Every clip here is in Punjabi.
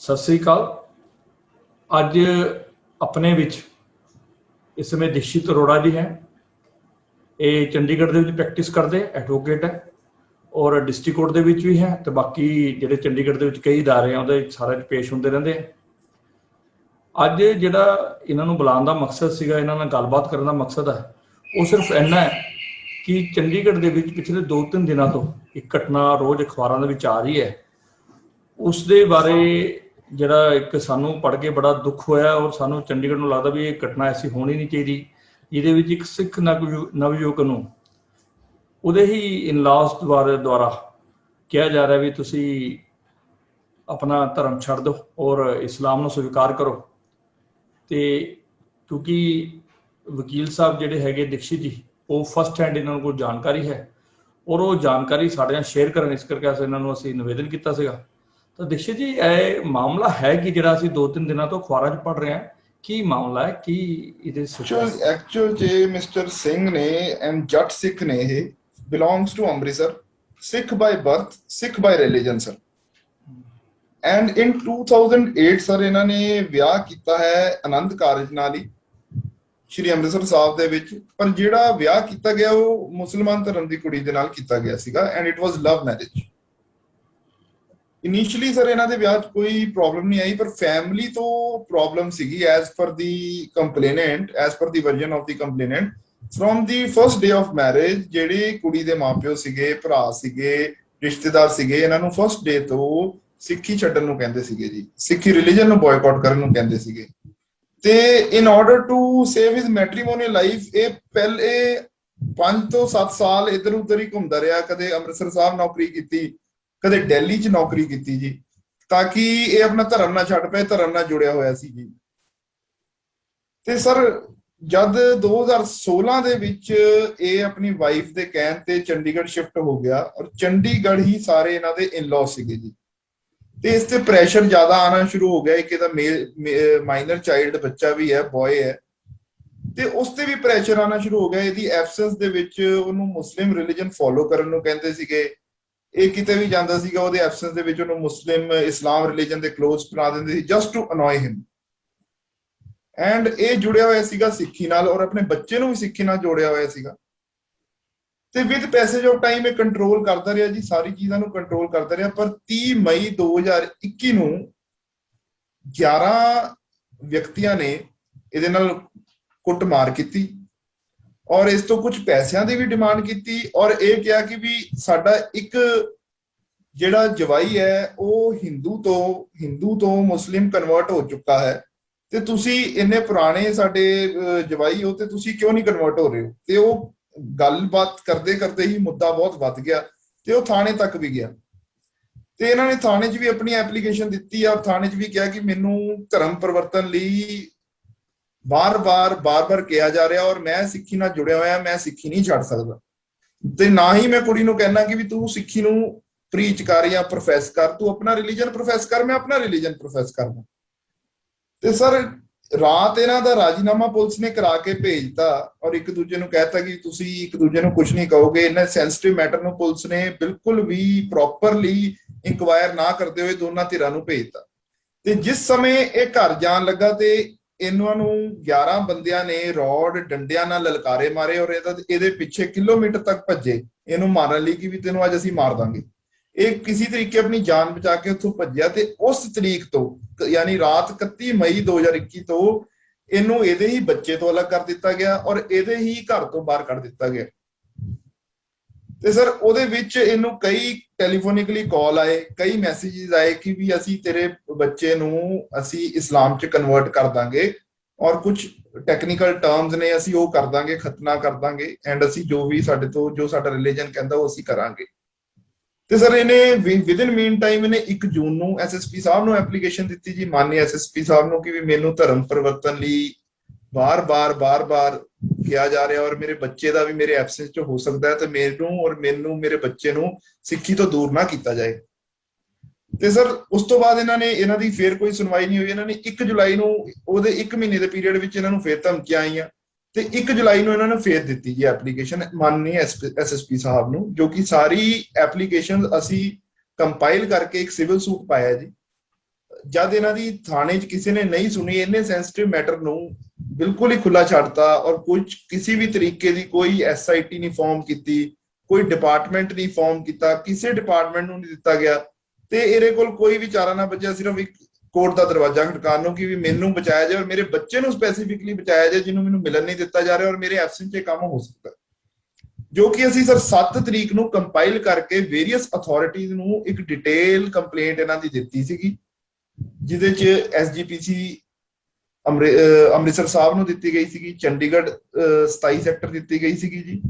ਸਤਿ ਸ੍ਰੀ ਅਕਾਲ। ਅੱਜ ਆਪਣੇ ਵਿੱਚ ਇਸ ਸਮੇਂ ਦੀਕਸ਼ਿਤ ਅਰੋੜਾ ਜੀ ਹੈ। ਇਹ ਚੰਡੀਗੜ੍ਹ ਦੇ ਵਿੱਚ ਪ੍ਰੈਕਟਿਸ ਕਰਦੇ, ਐਡਵੋਕੇਟ ਹੈ ਔਰ ਡਿਸਟ੍ਰਿਕਟ ਕੋਰਟ ਦੇ ਵਿੱਚ ਵੀ ਹੈ, ਤੇ ਬਾਕੀ ਜਿਹੜੇ ਚੰਡੀਗੜ੍ਹ ਦੇ ਵਿੱਚ ਕਈ ਅਦਾਰੇ ਆ ਉਹਦੇ ਸਾਰੇ ਪੇਸ਼ ਹੁੰਦੇ ਰਹਿੰਦੇ ਆ। ਅੱਜ ਜਿਹੜਾ ਇਹਨਾਂ ਨੂੰ ਬੁਲਾਉਣ ਦਾ ਮਕਸਦ ਸੀਗਾ, ਇਹਨਾਂ ਨਾਲ ਗੱਲਬਾਤ ਕਰਨ ਦਾ ਮਕਸਦ ਹੈ, ਉਹ ਸਿਰਫ ਇੰਨਾ ਹੈ ਕਿ ਚੰਡੀਗੜ੍ਹ ਦੇ ਵਿੱਚ ਪਿਛਲੇ 2-3 ਦਿਨਾਂ ਤੋਂ ਇੱਕ ਘਟਨਾ ਰੋਜ਼ ਅਖਬਾਰਾਂ ਦੇ ਵਿੱਚ ਆ ਰਹੀ ਹੈ। ਉਸ ਦੇ ਬਾਰੇ ਜਿਹੜਾ ਇੱਕ ਸਾਨੂੰ ਪੜ੍ਹ ਕੇ ਬੜਾ ਦੁੱਖ ਹੋਇਆ ਔਰ ਸਾਨੂੰ ਚੰਡੀਗੜ੍ਹ ਨੂੰ ਲੱਗਦਾ ਵੀ ਇਹ ਘਟਨਾ ਐਸੀ ਹੋਣੀ ਨਹੀਂ ਚਾਹੀਦੀ, ਜਿਹਦੇ ਵਿੱਚ ਇੱਕ ਸਿੱਖ ਨਵਯੁਵਕ ਨੂੰ ਉਹਦੇ ਹੀ ਇਨਲਾਸ ਦੁਆਰਾ ਕਿਹਾ ਜਾ ਰਿਹਾ ਵੀ ਤੁਸੀਂ ਆਪਣਾ ਧਰਮ ਛੱਡ ਦਿਓ ਔਰ ਇਸਲਾਮ ਨੂੰ ਸਵੀਕਾਰ ਕਰੋ। ਤੇ ਕਿਉਂਕਿ ਵਕੀਲ ਸਾਹਿਬ ਜਿਹੜੇ ਹੈਗੇ ਦੀਕਸ਼ਿਤ ਜੀ, ਉਹ ਫਸਟ ਹੈਂਡ ਇਹਨਾਂ ਨੂੰ ਕੋਈ ਜਾਣਕਾਰੀ ਹੈ ਔਰ ਉਹ ਜਾਣਕਾਰੀ ਸਾਡੇ ਨਾਲ ਸ਼ੇਅਰ ਕਰਨ, ਇਸ ਕਰਕੇ ਇਹਨਾਂ ਨੂੰ ਅਸੀਂ ਨਿਵੇਦਨ ਕੀਤਾ ਸੀਗਾ। ਤਾਂ ਦੀਕਸ਼ਿਤ ਜੀ, ਇਹ ਮਾਮਲਾ ਹੈ ਕਿ ਜਿਹੜਾ ਅਸੀਂ 2-3 ਦਿਨਾਂ ਤੋਂ ਅਖਬਾਰਾਂ 'ਚ ਪੜ੍ਹ ਰਹੇ ਹਾਂ, ਕੀ ਮਾਮਲਾ ਹੈ, ਕੀ ਇਹਦੇ ਐਕਚੁਅਲ ਜੇ ਮਿਸਟਰ ਸਿੰਘ ਨੇ ਐਂਡ ਜੱਟ ਸਿੱਖ ਨੇ, ਇਹ belongs to Amritsar, Sikh by birth, Sikh by religion sir. And in 2008 sir ਇਹਨਾਂ ਨੇ ਵਿਆਹ ਕੀਤਾ ਹੈ ਆਨੰਦ ਕਾਰਜ ਨਾਲ ਹੀ ਸ਼੍ਰੀ ਅੰਮ੍ਰਿਤਸਰ ਸਾਹਿਬ ਦੇ ਵਿੱਚ। ਪਰ ਜਿਹੜਾ ਵਿਆਹ ਕੀਤਾ ਗਿਆ ਉਹ ਮੁਸਲਮਾਨ ਧਰਮ ਦੀ ਕੁੜੀ ਦੇ ਨਾਲ ਕੀਤਾ ਗਿਆ ਸੀਗਾ and it was love marriage. Initially sir ਇਹਨਾਂ ਦੇ ਵਿਆਹ 'ਚ ਕੋਈ ਪ੍ਰੋਬਲਮ ਨਹੀਂ ਆਈ, ਪਰ ਫੈਮਿਲੀ ਤੋਂ ਪ੍ਰੋਬਲਮ ਸੀਗੀ as per the complainant, as per the version of the complainant. From the first day of marriage ਜਿਹੜੇ ਕੁੜੀ ਦੇ ਮਾਪਿਓ ਸੀਗੇ, ਭਰਾ ਸੀਗੇ, ਰਿਸ਼ਤੇਦਾਰ ਸੀਗੇ, ਇਹਨਾਂ ਨੂੰ ਫਰਸਟ ਡੇ ਤੋਂ ਸਿੱਖੀ ਛੱਡਣ ਨੂੰ ਕਹਿੰਦੇ ਸੀਗੇ ਜੀ, ਸਿੱਖੀ ਰਿਲੀਜਨ ਨੂੰ ਬॉयਕਾਟ ਕਰਨ ਨੂੰ ਕਹਿੰਦੇ ਸੀਗੇ। ਤੇ in order to save his matrimonial life ਇਹ ਪਹਿਲੇ 5 ਤੋਂ 7 ਸਾਲ ਇੱਧਰ ਉੱਧਰ ਹੀ ਘੁੰਮਦਾ ਰਿਹਾ। ਕਦੇ ਅੰਮ੍ਰਿਤਸਰ ਸਾਹਿਬ ਨੌਕਰੀ ਕੀਤੀ, ਕਦੇ ਦਿੱਲੀ 'ਚ ਨੌਕਰੀ ਕੀਤੀ ਜੀ, ਤਾਂ ਕਿ ਇਹ ਆਪਣਾ ਧਰਮ ਨਾ ਛੱਡ ਪਏ, ਧਰਮ ਨਾਲ ਜੁੜਿਆ ਹੋਇਆ ਸੀ ਜੀ। ਤੇ ਸਰ ਜਦ 2016 ਦੇ ਵਿੱਚ ਇਹ ਆਪਣੀ ਵਾਈਫ ਦੇ ਕਹਿਣ ਤੇ ਚੰਡੀਗੜ੍ਹ ਸ਼ਿਫਟ ਹੋ ਗਿਆ ਔਰ ਚੰਡੀਗੜ੍ਹ ਹੀ ਸਾਰੇ ਇਹਨਾਂ ਦੇ ਇਨ-ਲॉ ਸੀਗੇ ਜੀ। ਤੇ ਇਸ ਤੇ ਪ੍ਰੈਸ਼ਰ ਜ਼ਿਆਦਾ ਆਉਣਾ ਸ਼ੁਰੂ ਹੋ ਗਿਆ। ਇੱਕ ਇਹਦਾ ਮਾਈਨਰ ਚਾਈਲਡ ਬੱਚਾ ਵੀ ਹੈ, ਬॉय ਹੈ, ਤੇ ਉਸ ਤੇ ਵੀ ਪ੍ਰੈਸ਼ਰ ਆਉਣਾ ਸ਼ੁਰੂ ਹੋ ਗਿਆ। ਇਹਦੀ ਐਬਸੈਂਸ ਦੇ ਵਿੱਚ ਉਹਨੂੰ ਮੁਸਲਿਮ ਰਿਲੀਜਨ ਫੋਲੋ ਕਰਨ ਨੂੰ ਕਹਿੰਦੇ ਸੀਗੇ। ਇਹ ਕਿਤੇ ਵੀ ਜਾਂਦਾ ਸੀਗਾ ਉਹਦੇ ਐਬਸੈਂਸ ਦੇ ਵਿੱਚ ਉਹਨੂੰ ਮੁਸਲਿਮ ਇਸਲਾਮ ਰਿਲੀਜਨ ਦੇ ਕਲੋਜ਼ ਬਣਾ ਦਿੰਦੇ ਸੀ, ਜਸਟ ਟੂ ਅਨੋਏ ਹਿਮ। ਐਂਡ ਇਹ ਜੁੜਿਆ ਹੋਇਆ ਸੀਗਾ ਸਿੱਖੀ ਨਾਲ ਔਰ ਆਪਣੇ ਬੱਚੇ ਨੂੰ ਵੀ ਸਿੱਖੀ ਨਾਲ ਜੋੜਿਆ ਹੋਇਆ ਸੀਗਾ। ਤੇ ਵਿਦ ਪੈਸੇਜ ਆਫ ਟਾਈਮ ਇਹ ਕੰਟਰੋਲ ਕਰਦਾ ਰਿਹਾ ਜੀ, ਸਾਰੀ ਚੀਜ਼ਾਂ ਨੂੰ ਕੰਟਰੋਲ ਕਰਦਾ ਰਿਹਾ। ਪਰ 30 ਮਈ 2021 ਨੂੰ 11 ਵਿਅਕਤੀਆਂ ਨੇ ਇਹਦੇ ਨਾਲ ਕੁੱਟਮਾਰ ਕੀਤੀ ਔਰ ਇਸ ਤੋਂ ਕੁਝ ਪੈਸਿਆਂ ਦੀ ਵੀ ਡਿਮਾਂਡ ਕੀਤੀ ਔਰ ਇਹ ਕਿਹਾ ਕਿ ਵੀ ਸਾਡਾ ਇੱਕ ਜਿਹੜਾ ਜਵਾਈ ਹੈ ਉਹ ਹਿੰਦੂ ਤੋਂ ਮੁਸਲਿਮ ਕਨਵਰਟ ਹੋ ਚੁੱਕਾ ਹੈ, ਤੇ ਤੁਸੀਂ ਇੰਨੇ ਪੁਰਾਣੇ ਸਾਡੇ ਜਵਾਈ ਹੋ ਤੇ ਤੁਸੀਂ ਕਿਉਂ ਨਹੀਂ ਕਨਵਰਟ ਹੋ ਰਹੇ ਹੋ। ਤੇ ਉਹ ਗੱਲਬਾਤ ਕਰਦੇ ਕਰਦੇ ਹੀ ਮੁੱਦਾ ਬਹੁਤ ਵੱਧ ਗਿਆ ਤੇ ਉਹ ਥਾਣੇ ਤੱਕ ਵੀ ਗਿਆ। ਤੇ ਇਹਨਾਂ ਨੇ ਥਾਣੇ 'ਚ ਵੀ ਆਪਣੀ ਐਪਲੀਕੇਸ਼ਨ ਦਿੱਤੀ ਆ, ਥਾਣੇ 'ਚ ਵੀ ਕਿਹਾ ਕਿ ਮੈਨੂੰ ਧਰਮ ਪਰਿਵਰਤਨ ਲਈ ਬਾਰ-ਬਾਰ ਕਿਹਾ ਜਾ ਰਿਹਾ ਔਰ ਮੈਂ ਸਿੱਖੀ ਨਾਲ ਜੁੜਿਆ ਹੋਇਆ, ਮੈਂ ਸਿੱਖੀ ਨਹੀਂ ਛੱਡ ਸਕਦਾ। ਤੇ ਨਾ ਹੀ ਮੈਂ ਕੁੜੀ ਨੂੰ ਕਹਿਣਾ ਕਿ ਵੀ ਤੂੰ ਸਿੱਖੀ ਨੂੰ ਪ੍ਰੀਚ ਕਰ ਜਾਂ ਪ੍ਰੋਫੈਸ ਕਰ, ਤੂੰ ਆਪਣਾ ਰਿਲੀਜਨ ਪ੍ਰੋਫੈਸ ਕਰ, ਮੈਂ ਆਪਣਾ ਰਿਲੀਜਨ ਪ੍ਰੋਫੈਸ ਕਰਦਾ। ਤੇ ਸਰ ਰਾਤ ਇਹਨਾਂ ਦਾ ਰਾਜੀਨਾਮਾ ਪੁਲਿਸ ਨੇ ਕਰਾ ਕੇ ਭੇਜਤਾ ਔਰ ਇੱਕ ਦੂਜੇ ਨੂੰ ਕਹਿਤਾ ਕਿ ਤੁਸੀਂ ਇੱਕ ਦੂਜੇ ਨੂੰ ਕੁਝ ਨਹੀਂ ਕਹੋਗੇ। ਇਹਨਾਂ ਸੈਂਸਿਟਿਵ ਮੈਟਰ ਨੂੰ ਪੁਲਿਸ ਨੇ ਬਿਲਕੁਲ ਵੀ ਪ੍ਰੋਪਰਲੀ ਇਨਕੁਆਇਰ ਨਾ ਕਰਦੇ ਹੋਏ ਦੋਨਾਂ ਧਿਰਾਂ ਨੂੰ ਭੇਜਤਾ। ਤੇ ਜਿਸ ਸਮੇਂ ਇਹ ਘਰ ਜਾਣ ਲੱਗਾ ਤੇ ਇਹਨਾਂ ਨੂੰ 11 ਬੰਦਿਆਂ ਨੇ ਰੋਡ ਡੰਡਿਆਂ ਨਾਲ ਲਲਕਾਰੇ ਮਾਰੇ ਔਰ ਇਹਦੇ ਪਿੱਛੇ ਕਿਲੋਮੀਟਰ ਤੱਕ ਭੱਜੇ ਇਹਨੂੰ ਮਾਰਨ ਲਈ ਕਿ ਵੀ ਤੈਨੂੰ ਅੱਜ ਅਸੀਂ ਮਾਰ ਦਾਂਗੇ। ਇਹ ਕਿਸੇ ਤਰੀਕੇ ਆਪਣੀ ਜਾਨ ਬਚਾ ਕੇ ਉੱਥੋਂ ਭੱਜਿਆ। ਤੇ ਉਸ ਤਰੀਕ ਤੋਂ ਯਾਨੀ ਰਾਤ 31 ਮਈ 2021 ਤੋਂ ਇਹਨੂੰ ਇਹਦੇ ਹੀ ਬੱਚੇ ਤੋਂ ਅਲੱਗ ਕਰ ਦਿੱਤਾ ਗਿਆ ਔਰ ਇਹਦੇ ਹੀ ਘਰ ਤੋਂ ਬਾਹਰ ਕੱਢ ਦਿੱਤਾ ਗਿਆ। ਤੇ ਸਰ ਉਹਦੇ ਵਿੱਚ ਇਹਨੂੰ ਕਈ ਟੈਲੀਫੋਨਿਕਲੀ ਕਾਲ ਆਏ, ਕਈ ਮੈਸੇजेस ਆਏ ਕਿ ਵੀ ਅਸੀਂ ਤੇਰੇ ਬੱਚੇ ਨੂੰ ਅਸੀਂ ਇਸਲਾਮ 'ਚ ਕਨਵਰਟ ਕਰ ਦਾਂਗੇ ਔਰ ਕੁਝ ਟੈਕਨੀਕਲ ਟਰਮਸ ਨੇ, ਅਸੀਂ ਉਹ ਕਰ ਦਾਂਗੇ, ਖਤਨਾ ਕਰ ਦਾਂਗੇ ਐਂਡ ਅਸੀਂ ਜੋ ਵੀ ਸਾਡੇ ਤੋਂ ਜੋ ਸਾਡਾ ਰਿਲੀਜਨ ਕਹਿੰਦਾ ਉਹ ਅਸੀਂ ਕਰਾਂਗੇ। ਤੇ ਸਰ ਇਹਨੇ ਵਿਦਿਨ ਮੀਨ ਟਾਈਮ ਇਹਨੇ 1 ਜੂਨ ਨੂੰ ਐਸਐਸਪੀ ਸਾਹਿਬ ਨੂੰ ਐਪਲੀਕੇਸ਼ਨ ਦਿੱਤੀ ਜੀ, ਮਾਨਯ ਐਸਐਸਪੀ ਸਾਹਿਬ ਨੂੰ, ਕਿ ਵੀ ਮੈਨੂੰ ਧਰਮ ਪਰਿਵਰਤਨ ਲਈ ਬਾਰ-ਬਾਰ ਕਿਹਾ ਜਾ ਰਿਹਾ ਔਰ ਮੇਰੇ ਬੱਚੇ ਦਾ ਵੀ ਮੇਰੇ ਐਬਸੈਂਸ 'ਚ ਹੋ ਸਕਦਾ ਹੈ ਤੇ ਮੈਨੂੰ ਮੇਰੇ ਬੱਚੇ ਨੂੰ ਸਿੱਖੀ ਤੋਂ ਦੂਰ ਨਾ ਕੀਤਾ ਜਾਏ। ਤੇ ਸਰ ਉਸ ਤੋਂ ਬਾਅਦ ਇਹਨਾਂ ਦੀ ਫੇਰ ਕੋਈ ਸੁਣਵਾਈ ਨਹੀਂ ਹੋਈ। ਇਹਨਾਂ ਨੇ 1 ਜੁਲਾਈ ਨੂੰ ਉਹਦੇ 1 ਮਹੀਨੇ ਦੇ ਪੀਰੀਅਡ ਵਿੱਚ ਇਹਨਾਂ ਨੂੰ ਫੇਰ ਧਮਕੀਆਂ ਆਈਆਂ ਤੇ 1 ਜੁਲਾਈ ਨੂੰ ਇਹਨਾਂ ਨੇ ਫੇਰ ਦਿੱਤੀ ਜੀ ਐਪਲੀਕੇਸ਼ਨ ਮਾਨਯ ਐਸਐਸਪੀ ਸਾਹਿਬ ਨੂੰ, ਜੋ ਕਿ ਸਾਰੀ ਐਪਲੀਕੇਸ਼ਨ ਅਸੀਂ ਕੰਪਾਈਲ ਕਰਕੇ ਇੱਕ ਸਿਵਲ ਸੂਟ ਪਾਇਆ ਜੀ, ਜਦ ਇਹਨਾਂ ਦੀ ਥਾਣੇ 'ਚ ਕਿਸੇ ਨੇ ਨਹੀਂ ਸੁਣੀ, ਇੰਨੇ ਸੈਂਸਿਟਿਵ ਮੈਟਰ ਨੂੰ ਬਿਲਕੁਲ ਹੀ ਖੁੱਲਾ ਛੱਡਤਾ, ਔਰ ਕੁਝ ਕਿਸੇ ਵੀ ਤਰੀਕੇ ਦੀ ਕੋਈ SIT ਨਹੀਂ ਫਾਰਮ ਕੀਤੀ, ਕੋਈ ਡਿਪਾਰਟਮੈਂਟ ਨਹੀਂ ਫਾਰਮ ਕੀਤਾ, ਕਿਸੇ ਡਿਪਾਰਟਮੈਂਟ ਨੂੰ ਨਹੀਂ ਦਿੱਤਾ ਗਿਆ, ਤੇ ਇਹਦੇ ਕੋਲ ਕੋਈ ਵੀ ਚਾਰਾ ਨਾ ਬਚਿਆ ਸਿਰਫ ਇੱਕ ਕੋਰਟ ਦਾ ਦਰਵਾਜ਼ਾ ਖੜਕਾਉਣ ਨੂੰ ਕਿ ਵੀ ਮੈਨੂੰ ਬਚਾਇਆ ਜਾਏ ਔਰ ਮੇਰੇ ਬੱਚੇ ਨੂੰ ਸਪੈਸੀਫਿਕਲੀ ਬਚਾਇਆ ਜਾਏ ਜਿਹਨੂੰ ਮੈਨੂੰ ਮਿਲਣ ਨਹੀਂ ਦਿੱਤਾ ਜਾ ਰਿਹਾ ਔਰ ਮੇਰੇ ਐਬਸੈਂਸ 'ਚ ਕੰਮ ਹੋ ਸਕਦਾ, ਜੋ ਕਿ ਅਸੀਂ ਸਰ 7 ਤਰੀਕ ਨੂੰ ਕੰਪਾਈਲ ਕਰਕੇ ਵੇਰੀਅਸ ਅਥਾਰਟੀਜ਼ ਨੂੰ ਇੱਕ ਡਿਟੇਲ ਕੰਪਲੇਂਟ ਇਹਨਾਂ ਦੀ ਦਿੱਤੀ ਸੀਗੀ, ਜਿਹਦੇ 'ਚ SGPC ਅੰਮ੍ਰਿਤਸਰ ਸਾਹਿਬ ਨੂੰ ਦਿੱਤੀ ਗਈ ਸੀਗੀ, ਚੰਡੀਗੜ੍ਹ 27 ਸੈਕਟਰ ਦਿੱਤੀ ਗਈ ਸੀਗੀ ਜੀ,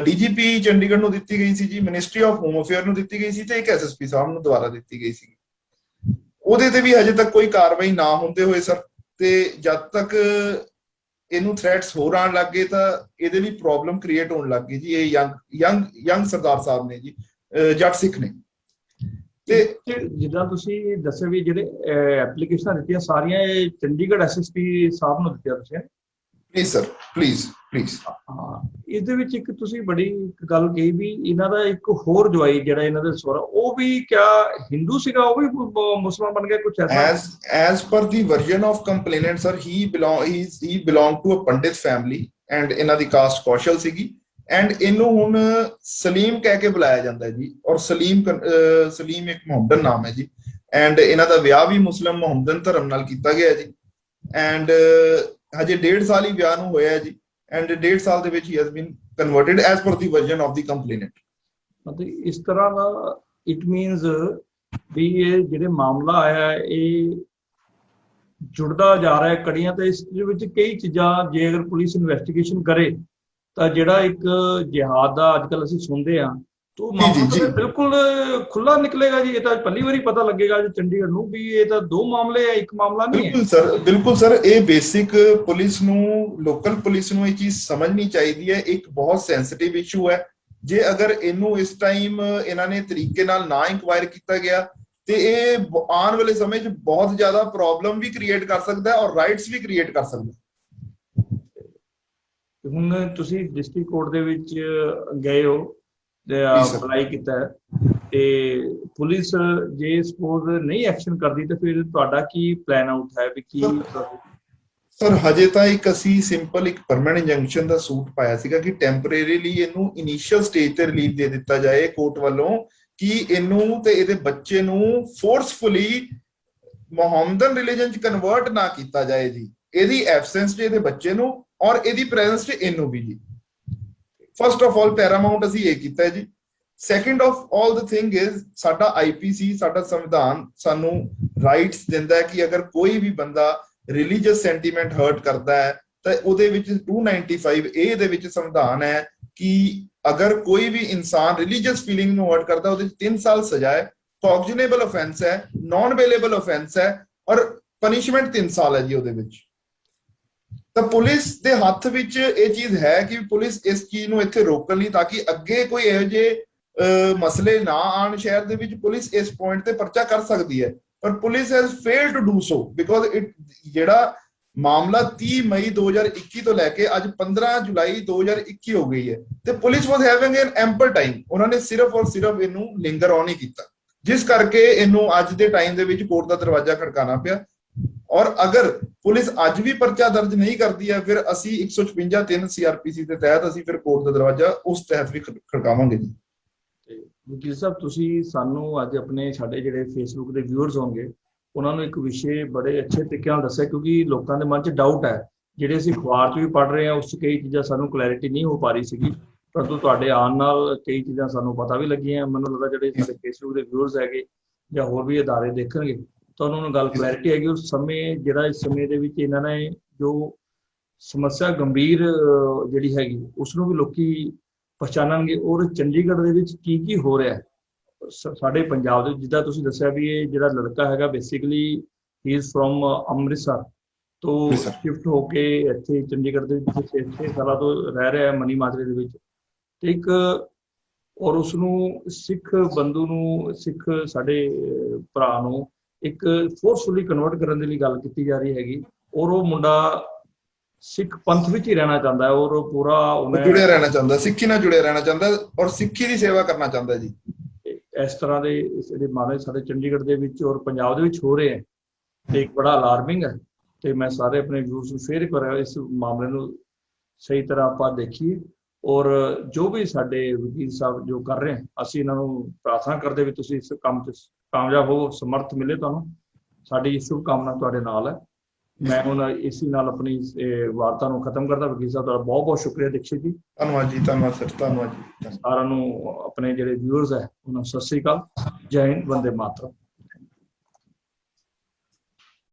DGP ਚੰਡੀਗੜ੍ਹ ਨੂੰ ਦਿੱਤੀ ਗਈ ਸੀ ਜੀ, ਮਿਨਿਸਟਰੀ ਆਫ ਹੋਮ ਅਫੇਅਰ ਨੂੰ ਦਿੱਤੀ ਗਈ ਸੀ, ਤੇ ਇੱਕ SSP ਸਾਹਿਬ ਨੂੰ ਦੁਬਾਰਾ ਦਿੱਤੀ ਗਈ ਸੀ। ਉਹਦੇ ਤੇ ਵੀ ਹਜੇ ਤੱਕ ਕੋਈ ਕਾਰਵਾਈ ਨਾ ਹੁੰਦੇ ਹੋਏ ਸਰ, ਤੇ ਜਦ ਤੱਕ ਇਹਨੂੰ ਥ੍ਰੈਟਸ ਹੋਰ ਆਉਣ ਲੱਗ ਗਏ ਤਾਂ ਇਹਦੇ ਲਈ ਪ੍ਰੋਬਲਮ ਕ੍ਰੀਏਟ ਹੋਣ ਲੱਗ ਗਈ ਜੀ। ਇਹ ਯੰਗ ਸਰਦਾਰ ਸਾਹਿਬ ਨੇ ਜੀ, ਜੱਟ ਸਿੱਖ ਨੇ, ਤੇ ਜਿੱਦਾਂ ਤੁਸੀਂ ਦੱਸਿਆ ਵੀ ਜਿਹੜੇ ਐਪਲੀਕੇਸ਼ਨਾਂ ਦਿੱਤੀਆਂ ਸਾਰੀਆਂ ਇਹ ਚੰਡੀਗੜ੍ਹ SSP ਸਾਹਿਬ ਨੂੰ ਦਿੱਤੀਆਂ ਤੁਸੀਂ? Please sir, please. ਹਾਂ, ਇਹਦੇ ਵਿੱਚ ਇੱਕ ਤੁਸੀਂ ਬੜੀ ਇੱਕ ਗੱਲ ਕਹੀ ਵੀ ਇਹਨਾਂ ਦਾ ਇੱਕ ਹੋਰ ਜਵਾਈ ਜਿਹੜਾ ਇਹਨਾਂ ਦੇ ਸਹੁਰਾ, ਉਹ ਵੀ ਕਿਆ ਹਿੰਦੂ ਸੀਗਾ, ਉਹ ਵੀ ਮੁਸਲਮਾਨ ਬਣ ਗਿਆ, ਕੁਝ ਐਸਾ? as per the version of complainant sir, he belonged to a Pandit family and ਇਹਨਾਂ ਦੀ ਕਾਸਟ ਕੌਸ਼ਲ ਸੀਗੀ, ਐਂਡ ਇਹਨੂੰ ਹੁਣ ਸਲੀਮ ਕਹਿ ਕੇ ਬੁਲਾਇਆ ਜਾਂਦਾ ਜੀ, ਔਰ ਸਲੀਮ ਇੱਕ ਮੁਹੰਮਦਨ ਨਾਮ ਹੈ ਜੀ, ਐਂਡ ਇਹਨਾਂ ਦਾ ਵਿਆਹ ਵੀ ਮੁਸਲਿਮ ਮੁਹੰਮਦਨ ਧਰਮ ਨਾਲ ਕੀਤਾ ਗਿਆ ਜੀ, ਐਂਡ ਹਜੇ 1.5 ਸਾਲ ਹੀ ਵਿਆਹ ਨੂੰ ਹੋਇਆ ਜੀ, ਐਂਡ 1.5 ਸਾਲ ਦੇ ਵਿੱਚ ਹੀ has been converted as per the version of the complainant। ਮਤਲਬ ਇਸ ਤਰ੍ਹਾਂ ਦਾ ਇਟ ਮੀਨਸ ਵੀ ਇਹ ਜਿਹੜੇ ਮਾਮਲਾ ਆਇਆ ਇਹ ਜੁੜਦਾ ਜਾ ਰਿਹਾ ਕੜੀਆਂ, ਤੇ ਇਸ ਦੇ ਵਿੱਚ ਕਈ ਚੀਜ਼ਾਂ ਜੇ ਅਗਰ ਪੁਲਿਸ ਇਨਵੈਸਟੀਗੇਸ਼ਨ ਕਰੇ ਤਾਂ ਜਿਹੜਾ ਇੱਕ ਜਿਹਾਦ ਦਾ ਅੱਜ ਕੱਲ੍ਹ ਅਸੀਂ ਸੁਣਦੇ ਹਾਂ तो मामला बिल्कुल खुला निकलेगा जी। ये तो पहली बार ही पता लगेगा जी चंडीगढ़ ਨੂੰ ਵੀ ਇਹ ਤਾਂ ਦੋ ਮਾਮਲੇ ਆ, ਇੱਕ ਮਾਮਲਾ ਨਹੀਂ ਹੈ। ਬਿਲਕੁਲ ਸਰ, ਇਹ ਬੇਸਿਕ ਪੁਲਿਸ ਨੂੰ, ਲੋਕਲ ਪੁਲਿਸ ਨੂੰ ਇਹ ਚੀਜ਼ ਸਮਝਣੀ ਚਾਹੀਦੀ ਹੈ। ਇੱਕ ਬਹੁਤ ਸੈਂਸਿਟਿਵ ਇਸ਼ੂ ਹੈ। ਜੇ ਅਗਰ ਇਹਨੂੰ ਇਸ ਟਾਈਮ ਇਹਨਾਂ ਨੇ ਤਰੀਕੇ ਨਾਲ ਨਾ ਇਨਕੁਆਇਰ ਕੀਤਾ ਗਿਆ ਤੇ ਇਹ ਆਉਣ ਵਾਲੇ ਸਮੇਂ 'ਚ ਬਹੁਤ ਜ਼ਿਆਦਾ ਪ੍ਰੋਬਲਮ ਵੀ ਕ੍ਰੀਏਟ ਕਰ ਸਕਦਾ ਹੈ ਔਰ ਰਾਈਟਸ ਵੀ ਕ੍ਰੀਏਟ ਕਰ ਸਕਦਾ। ਹੁਣ ਤੁਸੀਂ ਡਿਸਟ੍ਰਿਕਟ ਕੋਰਟ ਦੇ ਵਿੱਚ ਗਏ ਹੋ, ਅਪਲਾਈ ਕੀਤਾ ਤੇ ਪੁਲਿਸ ਜੇ ਸਪੋਜ਼ ਨਹੀਂ ਐਕਸ਼ਨ ਕਰਦੀ ਤਾਂ ਫਿਰ ਤੁਹਾਡਾ ਕੀ ਪਲਾਨ ਆਊਟ ਹੈ ਵੀ ਕੀ? ਸਰ ਹਜੇ ਤਾਂ ਇੱਕ ਅਸੀਂ ਸਿੰਪਲ ਇੱਕ ਪਰਮਾਨੈਂਟ ਇੰਜੰਕਸ਼ਨ ਦਾ ਸੂਟ ਪਾਇਆ ਸੀਗਾ ਕਿ ਟੈਂਪਰੇਰੀਲੀ ਇਹਨੂੰ ਇਨੀਸ਼ੀਅਲ ਸਟੇਜ ਤੇ ਰਿਲੀਫ ਦੇ ਦਿੱਤਾ ਜਾਏ ਕੋਰਟ ਵੱਲੋਂ ਕਿ ਇਹਨੂੰ ਤੇ ਇਹਦੇ ਬੱਚੇ ਨੂੰ ਫੋਰਸਫੁਲੀ ਮੁਹੰਮਦਨ ਰਿਲੀਜਨ ਚ ਕਨਵਰਟ ਨਾ ਕੀਤਾ ਜਾਏ ਜੀ, ਇਹਦੀ ਐਬਸੈਂਸ ਚ ਇਹਦੇ ਬੱਚੇ ਨੂੰ ਔਰ ਇਹਦੀ ਪ੍ਰੈਜ਼ੈਂਸ ਚ ਇਹਨੂੰ ਵੀ ਜੀ। ਫਸਟ ਆਫ ਆਲ ਪੈਰਾਮਾਊਂਟ ਅਸੀਂ ਇਹ ਕੀਤਾ ਜੀ। Second of all the thing is ਸਾਡਾ IPC, ਸਾਡਾ ਸੰਵਿਧਾਨ ਸਾਨੂੰ ਰਾਈਟਸ ਦਿੰਦਾ ਹੈ ਕਿ ਅਗਰ ਕੋਈ ਵੀ ਬੰਦਾ ਰਿਲੀਜੀਅਸ ਸੈਂਟੀਮੈਂਟ ਹਰਟ ਕਰਦਾ ਹੈ ਤਾਂ ਉਹਦੇ ਵਿੱਚ 295A ਦੇ ਵਿੱਚ ਸੰਵਿਧਾਨ ਹੈ ਕਿ ਅਗਰ ਕੋਈ ਵੀ ਇਨਸਾਨ ਰਿਲੀਜੀਅਸ ਫੀਲਿੰਗ ਨੂੰ ਹਰਟ ਕਰਦਾ ਉਹਦੇ 3 ਸਾਲ ਸਜ਼ਾ ਹੈ, ਕੌਗਜਨੇਬਲ ਆਫੈਂਸ ਹੈ, ਨਾਨ ਬੇਲੇਬਲ ਆਫੈਂਸ ਹੈ ਔਰ ਪਨਿਸ਼ਮੈਂਟ 3 ਸਾਲ ਹੈ ਜੀ ਉਹਦੇ ਵਿੱਚ। ਤਾਂ ਪੁਲਿਸ ਦੇ ਹੱਥ ਵਿੱਚ ਇਹ ਚੀਜ਼ ਹੈ ਕਿ ਪੁਲਿਸ ਇਸ ਚੀਜ਼ ਨੂੰ ਇੱਥੇ ਰੋਕਣ ਲਈ ਤਾਂ ਕਿ ਅੱਗੇ ਕੋਈ ਇਹੋ ਜਿਹੇ ਮਸਲੇ ਨਾ ਆਉਣ ਸ਼ਹਿਰ ਦੇ ਵਿੱਚ, ਪੁਲਿਸ ਇਸ ਪੁਆਇੰਟ ਤੇ ਪਰਚਾ ਕਰ ਸਕਦੀ ਹੈ। ਪਰ police has failed to do so because it ਜਿਹੜਾ ਮਾਮਲਾ 30 ਮਈ 2021 ਤੋਂ ਲੈ ਕੇ ਅੱਜ 15 ਜੁਲਾਈ 2021 ਹੋ ਗਈ ਹੈ ਤੇ ਪੁਲਿਸ ਵਾਸ ਹੈਵਿੰਗ ਐਨ ਐਂਪਲ ਟਾਈਮ। ਉਹਨਾਂ ਨੇ ਸਿਰਫ ਔਰ ਸਿਰਫ ਇਹਨੂੰ ਲਿੰਗਰ ਔਨ ਹੀ ਕੀਤਾ, ਜਿਸ ਕਰਕੇ ਇਹਨੂੰ ਅੱਜ ਦੇ ਟਾਈਮ ਦੇ ਵਿੱਚ ਕੋਰਟ ਦਾ ਦਰਵਾਜ਼ਾ ਖੜਕਾਉਣਾ ਪਿਆ। ਔਰ ਅਗਰ ਪੁਲਿਸ ਅੱਜ ਵੀ ਪਰਚਾ ਦਰਜ ਨਹੀਂ ਕਰਦੀ ਹੈ ਫਿਰ ਅਸੀਂ 156(3) CRPC ਦੇ ਤਹਿਤ ਅਸੀਂ ਫਿਰ ਕੋਰਟ ਦਾ ਦਰਵਾਜ਼ਾ ਉਸ ਤਹਿਤ ਵੀ ਖੜਕਾਵਾਂਗੇ ਜੀ। ਵਕੀਲ ਸਾਹਿਬ, ਤੁਸੀਂ ਸਾਨੂੰ ਅੱਜ ਆਪਣੇ ਸਾਡੇ ਜਿਹੜੇ ਫੇਸਬੁੱਕ ਦੇ ਵਿਊਅਰਸ ਹੋਣਗੇ ਉਹਨਾਂ ਨੂੰ ਇੱਕ ਵਿਸ਼ੇ ਬੜੇ ਅੱਛੇ ਤਰੀਕੇ ਨਾਲ ਦੱਸਿਆ, ਕਿਉਂਕਿ ਲੋਕਾਂ ਦੇ ਮਨ 'ਚ ਡਾਊਟ ਹੈ ਜਿਹੜੇ ਅਸੀਂ ਅਖਬਾਰ 'ਚ ਵੀ ਪੜ੍ਹ ਰਹੇ ਹਾਂ ਉਸ 'ਚ ਕਈ ਚੀਜ਼ਾਂ ਸਾਨੂੰ ਕਲੈਰਿਟੀ ਨਹੀਂ ਹੋ ਪਾ ਰਹੀ ਸੀਗੀ, ਪਰੰਤੂ ਤੁਹਾਡੇ ਆਉਣ ਨਾਲ ਕਈ ਚੀਜ਼ਾਂ ਸਾਨੂੰ ਪਤਾ ਵੀ ਲੱਗੀਆਂ। ਮੈਨੂੰ ਲੱਗਦਾ ਜਿਹੜੇ ਸਾਡੇ ਫੇਸਬੁੱਕ ਦੇ ਵਿਊਅਰਸ ਹੈਗੇ ਜਾਂ ਹੋਰ ਵੀ ਅਦਾਰੇ ਦੇਖਣਗੇ ਤਾਂ ਉਹਨਾਂ ਨੂੰ ਗੱਲ ਕਲੈਰਿਟੀ ਹੈਗੀ। ਉਸ ਸਮੇਂ ਜਿਹੜਾ ਇਸ ਸਮੇਂ ਦੇ ਵਿੱਚ ਇਹਨਾਂ ਨੇ ਜੋ ਸਮੱਸਿਆ ਗੰਭੀਰ ਜਿਹੜੀ ਹੈਗੀ ਉਸ ਨੂੰ ਵੀ ਲੋਕੀ ਪਛਾਣਨਗੇ ਔਰ ਚੰਡੀਗੜ੍ਹ ਦੇ ਵਿੱਚ ਕੀ ਕੀ ਹੋ ਰਿਹਾ ਸਾਡੇ ਪੰਜਾਬ ਦੇ। ਜਿੱਦਾਂ ਤੁਸੀਂ ਦੱਸਿਆ ਵੀ ਇਹ ਜਿਹੜਾ ਲੜਕਾ ਹੈਗਾ basically he is from Amritsar ਤੋਂ ਸ਼ਿਫਟ ਹੋ ਕੇ ਇੱਥੇ ਚੰਡੀਗੜ੍ਹ ਦੇ ਵਿੱਚ 6 ਸਾਲਾਂ ਤੋਂ ਰਹਿ ਰਿਹਾ ਹੈ ਮਨੀ ਮਾਜਰੇ ਦੇ ਵਿੱਚ, ਤੇ ਇੱਕ ਔਰ ਉਸਨੂੰ ਸਿੱਖ ਬੰਧੂ ਨੂੰ, ਸਿੱਖ ਸਾਡੇ ਭਰਾ ਨੂੰ ਇੱਕ ਫੋਰਸਫੁਲੀ ਕਨਵਰਟ ਕਰਨ ਦੇ ਲਈ ਗੱਲ ਕੀਤੀ ਜਾ ਰਹੀ ਹੈਗੀ ਔਰ ਉਹ ਮੁੰਡਾ ਸਿੱਖ ਪੰਥ ਵਿੱਚ ਹੀ ਰਹਿਣਾ ਚਾਹੁੰਦਾ ਹੈ ਔਰ ਉਹ ਪੂਰਾ ਜੁੜਿਆ ਰਹਿਣਾ ਚਾਹੁੰਦਾ, ਸਿੱਖੀ ਨਾਲ ਜੁੜਿਆ ਰਹਿਣਾ ਚਾਹੁੰਦਾ ਔਰ ਸਿੱਖੀ ਦੀ ਸੇਵਾ ਕਰਨਾ ਚਾਹੁੰਦਾ ਜੀ। ਇਸ ਤਰ੍ਹਾਂ ਦੇ ਜਿਹੜੇ ਮਾਮਲੇ ਸਾਡੇ ਚੰਡੀਗੜ੍ਹ ਦੇ ਵਿੱਚ ਔਰ ਪੰਜਾਬ ਦੇ ਵਿੱਚ ਹੋ ਰਹੇ ਹੈ ਤੇ ਇੱਕ ਬੜਾ ਅਲਾਰਮਿੰਗ ਹੈ। ਤੇ ਮੈਂ ਸਾਰੇ ਆਪਣੇ ਵਿਊਜ਼ ਨੂੰ ਸ਼ੇਅਰ ਕਰਾਂ, ਇਸ ਮਾਮਲੇ ਨੂੰ ਸਹੀ ਤਰ੍ਹਾਂ ਆਪਾਂ ਦੇਖੀਏ। ਔਰ ਜੋ ਵੀ ਸਾਡੇ ਵਕੀਲ ਸਾਹਿਬ ਜੋ ਕਰ ਰਹੇ ਹਨ, ਅਸੀਂ ਇਹਨਾਂ ਨੂੰ ਪ੍ਰਾਰਥਨਾ ਕਰਦੇ ਵੀ ਤੁਸੀਂ ਇਸ ਕੰਮ 'ਚ ਕਾਮਯਾਬ ਹੋ, ਸਮਰਥ ਮਿਲੇ ਤੁਹਾਨੂੰ। ਸਾਡੀ ਸ਼ੁਭ ਕਾਮਨਾ ਤੁਹਾਡੇ ਨਾਲ ਹੈ। ਮੈਂ ਹੁਣ ਇਸੀ ਨਾਲ ਆਪਣੀ ਵਾਰਤਾ ਨੂੰ ਖਤਮ ਕਰਦਾ। ਵਕੀਲ ਸਾਹਿਬ ਦਾ ਬਹੁਤ ਬਹੁਤ ਸ਼ੁਕਰੀਆ ਦੀਕਸ਼ਿਤ ਜੀ। ਧੰਨਵਾਦ ਜੀ, ਧੰਨਵਾਦ ਸਰ, ਧੰਨਵਾਦ ਜੀ। ਸਾਰਿਆਂ ਨੂੰ, ਆਪਣੇ ਜਿਹੜੇ ਵਿਊਅਰਸ ਹੈ ਉਹਨਾਂ ਨੂੰ ਸਤਿ ਸ੍ਰੀ ਅਕਾਲ, ਜੈ ਹਿੰਦ, ਵੰਦੇ ਮਾਤਰਮ।